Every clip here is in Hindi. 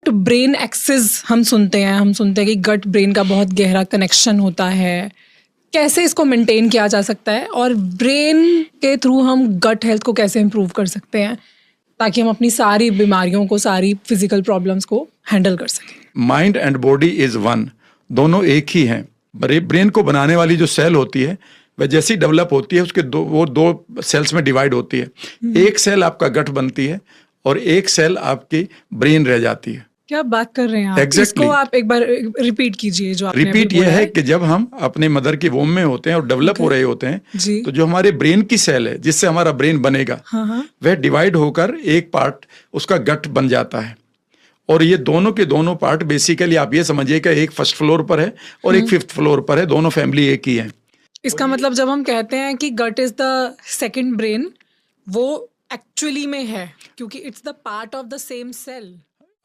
ब्रेन एक्सिस हम सुनते हैं कि गट ब्रेन का बहुत गहरा कनेक्शन होता है। कैसे इसको मेंटेन किया जा सकता है और ब्रेन के थ्रू हम गट हेल्थ को कैसे इम्प्रूव कर सकते हैं ताकि हम अपनी सारी बीमारियों को, सारी फिजिकल प्रॉब्लम्स को हैंडल कर सकें? Mind and body is one, दोनों एक ही हैं। ब्रेन को बनाने वाली जो सेल होती है वह जैसी डेवलप होती है उसके दो सेल्स में डिवाइड होती है। एक सेल आपका गट बनती है और एक सेल आपकी ब्रेन रह जाती है। क्या बात कर रहे हैं आप? Exactly. इसको आप एक बार रिपीट कीजिए जो आपने रिपीट अभी ये बोला है कि जब हम अपने मदर की वोम में होते हैं और डेवलप हो रहे होते हैं जी। तो जो हमारे ब्रेन की सेल है जिससे हमारा ब्रेन बनेगा, वह डिवाइड होकर एक पार्ट उसका गट बन जाता है। और ये दोनों के दोनों पार्ट बेसिकली आप ये समझिए कि एक फर्स्ट फ्लोर पर है और एक फिफ्थ फ्लोर पर है, दोनों फैमिली एक ही है। इसका मतलब जब हम कहते हैं कि gut is the second brain, वो एक्चुअली में है क्योंकि it's the part of the same cell.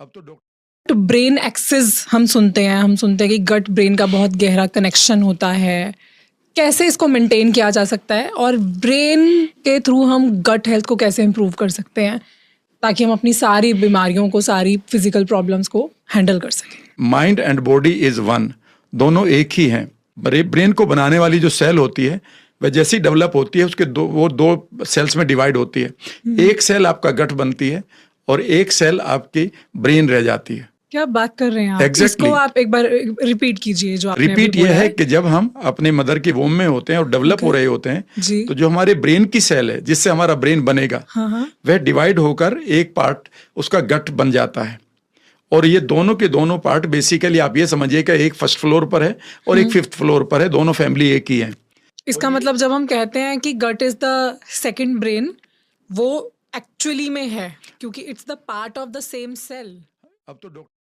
अब तो ब्रेन एक्सिस हम सुनते हैं कि गट ब्रेन का बहुत गहरा कनेक्शन होता है। कैसे इसको मेंटेन किया जा सकता है और ब्रेन के थ्रू हम गट हेल्थ को कैसे इम्प्रूव कर सकते हैं ताकि हम अपनी सारी बीमारियों को, सारी फिजिकल प्रॉब्लम्स को हैंडल कर सकें? Mind and body is one, दोनों एक ही हैं। ब्रेन को बनाने वाली जो सेल होती है वह जैसी डेवलप होती है उसके दो सेल्स में डिवाइड होती है। एक सेल आपका गट बनती है और एक सेल आपकी ब्रेन रह जाती है। क्या बात कर रहे हैं आप? Exactly. इसको आप एक बार रिपीट कीजिए जो आपने रिपीट अभी ये बोला है कि जब हम अपने मदर की वोम में होते हैं और डेवलप हो रहे होते हैं जी। तो जो हमारे ब्रेन की सेल है जिससे हमारा ब्रेन बनेगा, वह डिवाइड होकर एक पार्ट उसका गट बन जाता है। और ये दोनों के दोनों पार्ट बेसिकली आप ये समझिए कि एक फर्स्ट फ्लोर पर है और एक फिफ्थ फ्लोर पर है, दोनों फैमिली एक ही है। इसका मतलब जब हम कहते हैं कि gut is the second brain, वो एक्चुअली में है क्योंकि it's the part of the same cell. अब तो